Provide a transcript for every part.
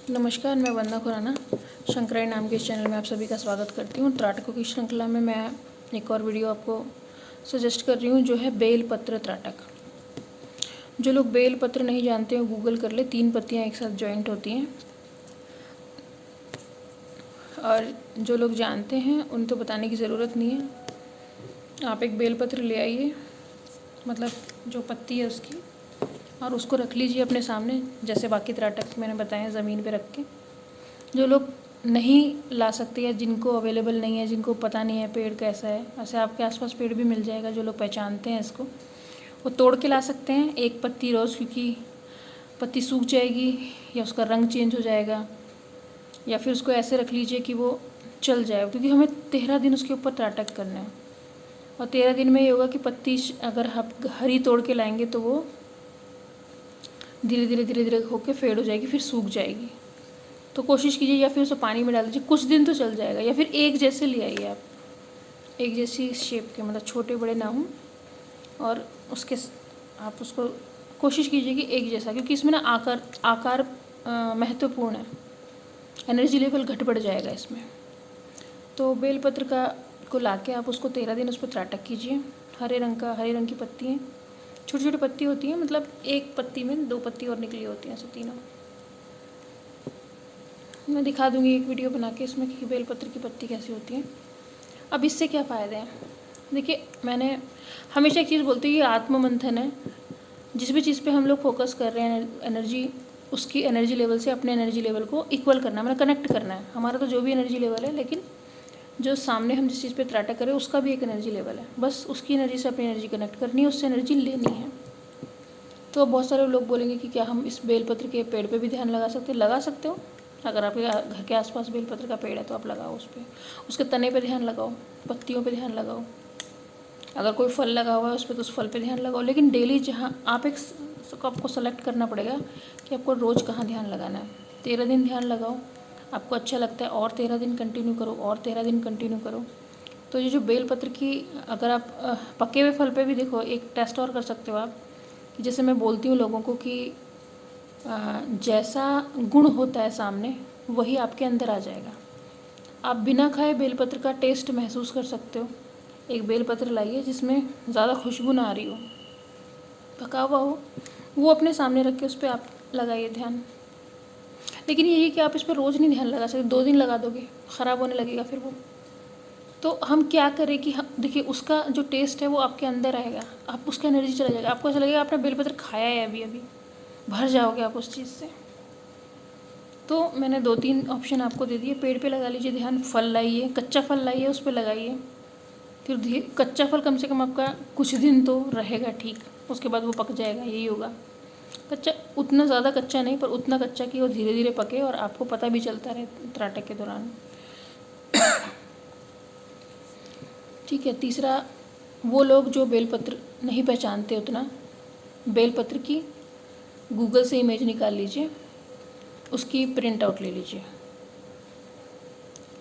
नमस्कार, मैं वंदना खुराना शंकराई नाम के इस चैनल में आप सभी का स्वागत करती हूँ। त्राटकों की श्रृंखला में मैं एक और वीडियो आपको सजेस्ट कर रही हूँ, जो है बेलपत्र त्राटक। जो लोग बेलपत्र नहीं जानते हैं गूगल कर ले। 3 पत्तियाँ एक साथ जॉइंट होती हैं, और जो लोग जानते हैं उन्हें तो बताने की ज़रूरत नहीं है। आप एक बेलपत्र ले आइए, मतलब जो पत्ती है उसकी, और उसको रख लीजिए अपने सामने, जैसे बाकी त्राटक मैंने बताए ज़मीन पे रख के। जो लोग नहीं ला सकते या जिनको अवेलेबल नहीं है, जिनको पता नहीं है पेड़ कैसा है, ऐसे आपके आसपास पेड़ भी मिल जाएगा जो लोग पहचानते हैं इसको, वो तोड़ के ला सकते हैं एक पत्ती रोज़, क्योंकि पत्ती सूख जाएगी या उसका रंग चेंज हो जाएगा, या फिर उसको ऐसे रख लीजिए कि वो चल जाए, क्योंकि हमें 13 दिन उसके ऊपर त्राटक करना है। और 13 दिन में ये होगा कि पत्ती अगर आप हरी तोड़ के लाएंगे तो वो धीरे धीरे होकर फेड हो जाएगी, फिर सूख जाएगी। तो कोशिश कीजिए, या फिर उसे पानी में डाल दीजिए, कुछ दिन तो चल जाएगा। या फिर एक जैसे ले आइए आप, एक जैसी शेप के, मतलब छोटे बड़े ना हों, और उसके आप उसको कोशिश कीजिए कि एक जैसा, क्योंकि इसमें ना आकार महत्वपूर्ण है। एनर्जी लेवल घट बढ़ जाएगा इसमें। तो बेलपत्र को लाके आप उसको 13 दिन उस पर त्राटक कीजिए। हरे रंग की पत्ती हैं, छोटी छोटी पत्ती होती हैं, मतलब एक पत्ती में 2 पत्ती और निकली होती हैं, ऐसे तीनों। मैं दिखा दूंगी एक वीडियो बना के इसमें कि बेलपत्र की पत्ती कैसी होती है। अब इससे क्या फ़ायदे हैं, देखिए, मैंने हमेशा एक चीज़ बोलती हूँ, ये आत्ममंथन है। जिस भी चीज़ पे हम लोग फोकस कर रहे हैं, एनर्जी, उसकी एनर्जी लेवल से अपने एनर्जी लेवल को इक्वल करना है, मतलब कनेक्ट करना है। हमारा तो जो भी एनर्जी लेवल है, लेकिन जो सामने हम जिस चीज़ पे त्राटक करें उसका भी एक एनर्जी लेवल है, बस उसकी एनर्जी से अपनी एनर्जी कनेक्ट करनी है, उससे एनर्जी लेनी है। तो बहुत सारे लोग बोलेंगे कि क्या हम इस बेलपत्र के पेड़ पे भी ध्यान लगा सकते हो। अगर आपके घर के आसपास बेलपत्र का पेड़ है तो आप लगाओ उस पर, उसके तने पे ध्यान लगाओ, पत्तियों पे ध्यान लगाओ। अगर कोई फल लगा हुआ है उस पर तो उस फल पे ध्यान लगाओ। लेकिन डेली जहाँ आप आपको सेलेक्ट करना पड़ेगा कि आपको रोज़ कहाँ ध्यान लगाना है। 13 दिन ध्यान लगाओ, आपको अच्छा लगता है और 13 दिन कंटिन्यू करो, और 13 दिन कंटिन्यू करो। तो ये जो बेलपत्र की, अगर आप पके हुए फल पे भी देखो, एक टेस्ट और कर सकते हो आप, कि जैसे मैं बोलती हूँ लोगों को कि जैसा गुण होता है सामने, वही आपके अंदर आ जाएगा। आप बिना खाए बेलपत्र का टेस्ट महसूस कर सकते हो। एक बेलपत्र लाइए जिसमें ज़्यादा खुशबू ना आ रही हो, पका हुआ हो, वो अपने सामने रख के उस पर आप लगाइए ध्यान। लेकिन यही कि आप इस पर रोज़ नहीं ध्यान लगा सकते, 2 दिन लगा दोगे ख़राब होने लगेगा फिर वो। तो हम क्या करें कि हम देखिए, उसका जो टेस्ट है वो आपके अंदर आएगा, आप उसका एनर्जी चला जाएगा, आपको ऐसा लगेगा आपने बेलपत्र खाया है अभी अभी, भर जाओगे आप उस चीज़ से। तो मैंने 2-3 ऑप्शन आपको दे दिए। पेड़ पे लगा लीजिए ध्यान, फल लाइए, कच्चा फल लाइए, उस पर लगाइए। फिर कच्चा फल कम से कम आपका कुछ दिन तो रहेगा ठीक, उसके बाद वो पक जाएगा, यही होगा। कच्चा उतना ज़्यादा कच्चा नहीं, पर उतना कच्चा कि वो धीरे धीरे पके और आपको पता भी चलता रहे त्राटक के दौरान। ठीक है। तीसरा, वो लोग जो बेलपत्र नहीं पहचानते उतना, बेलपत्र की गूगल से इमेज निकाल लीजिए, उसकी प्रिंट आउट ले लीजिए,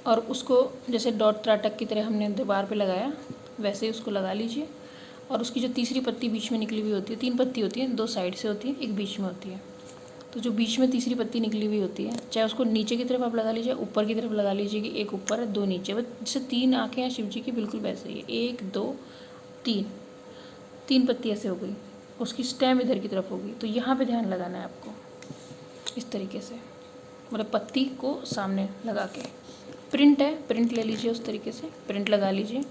और उसको जैसे डॉट त्राटक की तरह हमने दीवार पे लगाया वैसे ही उसको लगा लीजिए। और उसकी जो तीसरी पत्ती बीच में निकली हुई होती है, 3 पत्ती होती है, 2 साइड से होती है, एक बीच में होती है। तो जो बीच में तीसरी पत्ती निकली हुई होती है, चाहे उसको नीचे की तरफ आप लगा लीजिए, ऊपर की तरफ लगा लीजिए, कि एक ऊपर है 2 नीचे, बस जैसे 3 आँखें हैं शिव जी की, बिल्कुल वैसे ही, 1 2 3, 3 पत्ती ऐसे हो गई, उसकी स्टेम इधर की तरफ होगी। तो यहाँ पे ध्यान लगाना है आपको, इस तरीके से, मतलब पत्ती को सामने लगा के। प्रिंट है, प्रिंट ले लीजिए, उस तरीके से प्रिंट लगा लीजिए।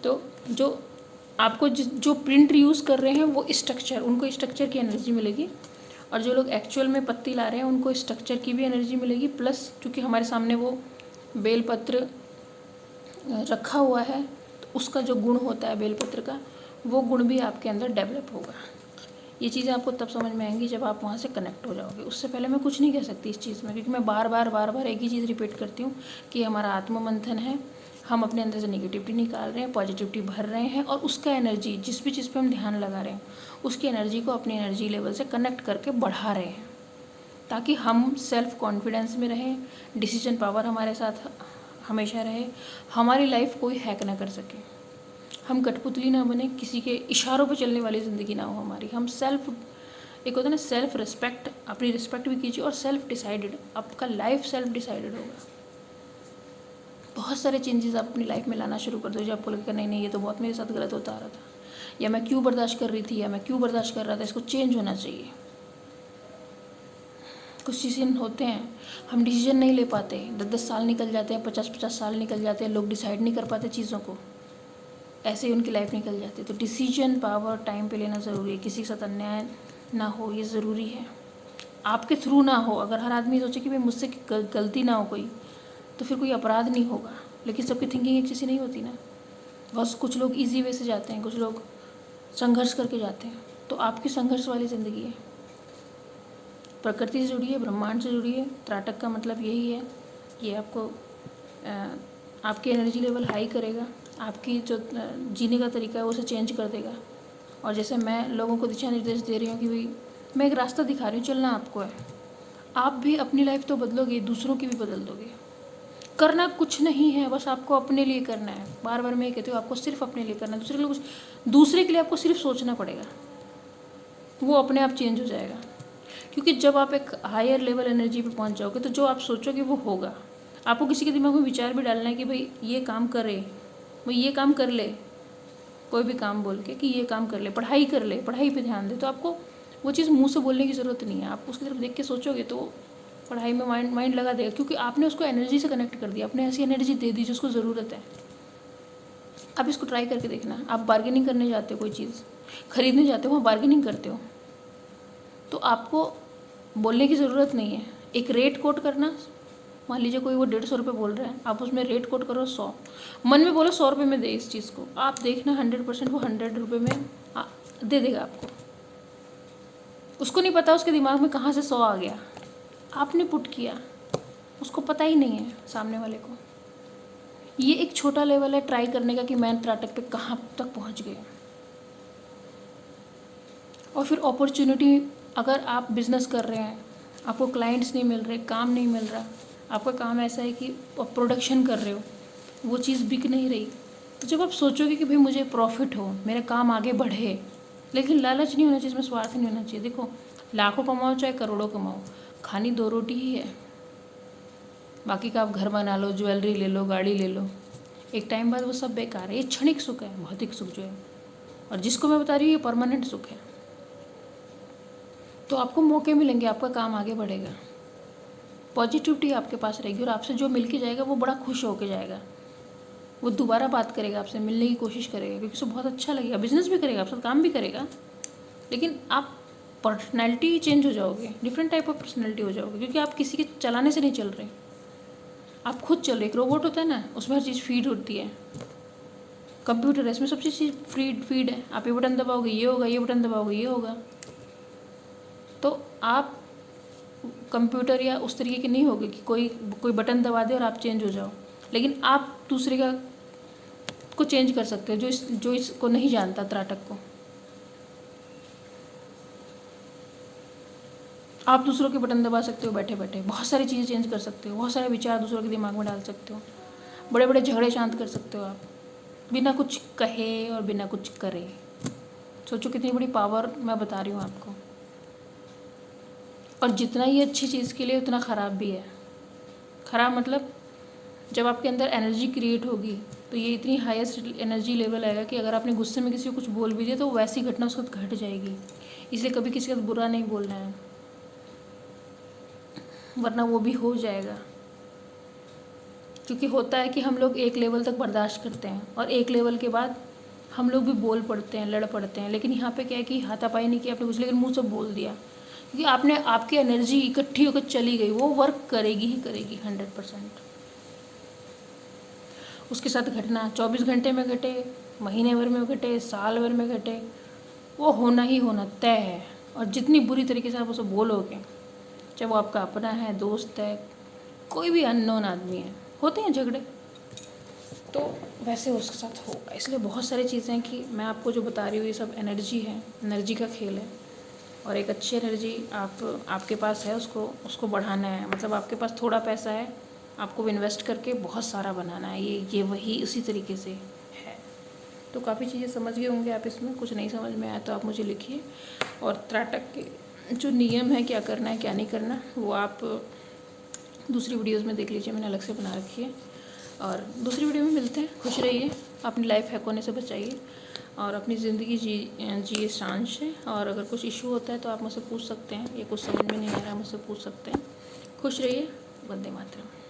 तो जो आपको जो प्रिंट यूज़ कर रहे हैं वो स्ट्रक्चर, उनको स्ट्रक्चर की एनर्जी मिलेगी, और जो लोग एक्चुअल में पत्ती ला रहे हैं उनको स्ट्रक्चर की भी एनर्जी मिलेगी, प्लस क्योंकि हमारे सामने वो बेलपत्र रखा हुआ है, तो उसका जो गुण होता है बेलपत्र का, वो गुण भी आपके अंदर डेवलप होगा। ये चीज़ें आपको तब समझ में आएंगी जब आप वहाँ से कनेक्ट हो जाओगे। उससे पहले मैं कुछ नहीं कह सकती इस चीज़ में, क्योंकि मैं बार बार एक ही चीज़ रिपीट करती हूँ कि हमारा आत्ममंथन है, हम अपने अंदर से नेगेटिविटी निकाल रहे हैं, पॉजिटिविटी भर रहे हैं, और उसका एनर्जी, जिस भी चीज़ पे हम ध्यान लगा रहे हैं, उसकी एनर्जी को अपनी एनर्जी लेवल से कनेक्ट करके बढ़ा रहे हैं, ताकि हम सेल्फ कॉन्फिडेंस में रहें, डिसीजन पावर हमारे साथ हमेशा रहे, हमारी लाइफ कोई हैक ना कर सके, हम कठपुतली ना बने, किसी के इशारों पर चलने वाली ज़िंदगी ना हो हमारी, हम सेल्फ एक होता है ना सेल्फ रिस्पेक्ट, अपनी रिस्पेक्ट भी कीजिए, और सेल्फ डिसाइडेड, आपका लाइफ सेल्फ डिसाइडेड होगा। बहुत सारे चेंजेस आप अपनी लाइफ में लाना शुरू कर दो, जब आपको लगेगा नहीं नहीं ये तो बहुत मेरे साथ गलत होता आ रहा था, या मैं क्यों बर्दाश्त कर रही थी, या मैं क्यों बर्दाश्त कर रहा था, इसको चेंज होना चाहिए। कुछ चीज़ें होते हैं हम डिसीजन नहीं ले पाते, 10-10 साल निकल जाते हैं, 50-50 साल निकल जाते हैं, लोग डिसाइड नहीं कर पाते चीज़ों को, ऐसे ही उनकी लाइफ निकल जाती है। तो डिसीजन पावर टाइम पे लेना ज़रूरी है, किसी के साथ अन्याय ना हो ये ज़रूरी है, आपके थ्रू ना हो। अगर हर आदमी सोचे कि भाई मुझसे गलती ना हो कोई, तो फिर कोई अपराध नहीं होगा। लेकिन सबकी थिंकिंग एक जैसी नहीं होती ना, बस कुछ लोग इजी वे से जाते हैं, कुछ लोग संघर्ष करके जाते हैं। तो आपकी संघर्ष वाली ज़िंदगी है, प्रकृति से जुड़िए, ब्रह्मांड से जुड़िए। त्राटक का मतलब यही है, ये आपको आपकी एनर्जी लेवल हाई करेगा, आपकी जो जीने का तरीका है वो उसे चेंज कर देगा। और जैसे मैं लोगों को दिशा निर्देश दे रही हूँ कि भाई मैं एक रास्ता दिखा रही हूँ, चलना आपको है, आप भी अपनी लाइफ तो बदलोगे, दूसरों की भी बदल दोगे। करना कुछ नहीं है, बस आपको अपने लिए करना है। बार बार मैं ये कहती हूँ, आपको सिर्फ अपने लिए करना है, दूसरे के लिए आपको सिर्फ सोचना पड़ेगा, वो अपने आप चेंज हो जाएगा। क्योंकि जब आप एक हायर लेवल एनर्जी पे पहुंच जाओगे तो जो आप सोचोगे वो होगा। आपको किसी के दिमाग में विचार भी डालना है कि भाई ये काम करे, भाई ये काम कर ले, कोई भी काम बोल के कि ये काम कर ले, पढ़ाई कर ले, पढ़ाई पे ध्यान दे, तो आपको वो चीज़ मुंह से बोलने की ज़रूरत नहीं है। आप उसकी तरफ देख के सोचोगे तो पढ़ाई में माइंड लगा देगा, क्योंकि आपने उसको एनर्जी से कनेक्ट कर दिया, आपने ऐसी एनर्जी दे दी जिसको ज़रूरत है। आप इसको ट्राई करके देखना। आप बार्गेनिंग करने जाते हो, कोई चीज़ खरीदने जाते हो, वहाँ बार्गेनिंग करते हो, तो आपको बोलने की ज़रूरत नहीं है। एक रेट कोट करना, मान लीजिए कोई वो 150 रुपये बोल रहा है, आप उसमें रेट कोट करो 100, मन में बोलो 100 रुपये में दे इस चीज़ को, आप देखना 100% वो 100 रुपये में दे देगा आपको। उसको नहीं पता उसके दिमाग में कहाँ से 100 आ गया, आपने पुट किया, उसको पता ही नहीं है सामने वाले को। ये एक छोटा लेवल है ट्राई करने का कि मैं त्राटक पे कहाँ तक पहुँच गया। और फिर अपॉर्चुनिटी, अगर आप बिज़नेस कर रहे हैं, आपको क्लाइंट्स नहीं मिल रहे, काम नहीं मिल रहा, आपका काम ऐसा है कि प्रोडक्शन कर रहे हो, वो चीज़ बिक नहीं रही, तो जब आप सोचोगे कि भाई मुझे प्रॉफिट हो, मेरा काम आगे बढ़े, लेकिन लालच नहीं होना चाहिए, इसमें स्वार्थ नहीं होना चाहिए। देखो, लाखों कमाओ चाहे करोड़ों कमाओ, खानी 2 रोटी ही है, बाकी का आप घर बना लो, ज्वेलरी ले लो, गाड़ी ले लो, एक टाइम बाद वो सब बेकार है। ये क्षणिक सुख है, भौतिक सुख जो है, और जिसको मैं बता रही हूँ ये परमानेंट सुख है। तो आपको मौके मिलेंगे, आपका काम आगे बढ़ेगा, पॉजिटिविटी आपके पास रहेगी, और आपसे जो मिल के जाएगा वो बड़ा खुश होके जाएगा, वो दोबारा बात करेगा, आपसे मिलने की कोशिश करेगा, क्योंकि उसे बहुत अच्छा लगेगा, बिजनेस भी करेगा, आपसे काम भी करेगा, लेकिन आप पर्सनैलिटी चेंज हो जाओगे, डिफरेंट टाइप ऑफ पर्सनैलिटी हो जाओगे, क्योंकि आप किसी के चलाने से नहीं चल रहे, आप खुद चल रहे। एक रोबोट होता है ना, उसमें हर चीज़ फीड होती है, कंप्यूटर है, इसमें सब चीज़ फीड है, आप ये बटन दबाओगे ये होगा, ये बटन दबाओगे ये होगा। तो आप कंप्यूटर या उस तरीके के नहीं होगे कि कोई बटन दबा दे और आप चेंज हो जाओ, लेकिन आप दूसरे को चेंज कर सकते हो, जो इसको नहीं जानता, त्राटक को। आप दूसरों के बटन दबा सकते हो बैठे बैठे, बहुत सारी चीज़ें चेंज कर सकते हो, बहुत सारे विचार दूसरों के दिमाग में डाल सकते हो, बड़े बड़े झगड़े शांत कर सकते हो आप, बिना कुछ कहे और बिना कुछ करे। सोचो कितनी बड़ी पावर मैं बता रही हूँ आपको। और जितना ये अच्छी चीज़ के लिए उतना ख़राब भी है। ख़राब मतलब जब आपके अंदर एनर्जी क्रिएट होगी तो ये इतनी हाईएस्ट एनर्जी लेवल आएगा कि अगर आपने गुस्से में किसी को कुछ बोल भी दिया तो वैसी घटना उसके साथ घट जाएगी। इसलिए कभी किसी का बुरा नहीं बोलना है, वरना वो भी हो जाएगा। क्योंकि होता है कि हम लोग एक लेवल तक बर्दाश्त करते हैं और एक लेवल के बाद हम लोग भी बोल पड़ते हैं, लड़ पड़ते हैं। लेकिन यहाँ पे क्या है कि हाथापाई नहीं किया आपने कुछ, लेकिन मुँह से बोल दिया, क्योंकि आपने आपकी एनर्जी इकट्ठी होकर चली गई, वो वर्क करेगी ही करेगी 100%। उसके साथ घटना 24 घंटे में घटे, महीने भर में घटे, साल भर में घटे, वो होना ही होना तय है। और जितनी बुरी तरीके से आप उसे बोलोगे, चाहे वो आपका अपना है, दोस्त है, कोई भी अननोन आदमी है, होते हैं झगड़े, तो वैसे उसके साथ होगा। इसलिए बहुत सारी चीज़ें कि मैं आपको जो बता रही हूँ ये सब एनर्जी है, एनर्जी का खेल है। और एक अच्छी एनर्जी आपके पास है, उसको बढ़ाना है। मतलब आपके पास थोड़ा पैसा है, आपको इन्वेस्ट करके बहुत सारा बनाना है। ये वही उसी तरीके से है। तो काफ़ी चीज़ें समझ गए होंगे आप इसमें। कुछ नहीं समझ में आया तो आप मुझे लिखिए। और त्राटक के जो नियम है क्या करना है क्या नहीं करना वो आप दूसरी वीडियोस में देख लीजिए, मैंने अलग से बना रखी है। और दूसरी वीडियो में मिलते हैं। खुश रहिए, अपनी लाइफ हैक होने से बचाइए और अपनी ज़िंदगी जिए शान से। और अगर कुछ इशू होता है तो आप मुझसे पूछ सकते हैं, ये कुछ समझ में नहीं आ रहा है मुझसे पूछ सकते हैं। खुश रहिए। वंदे मातरम।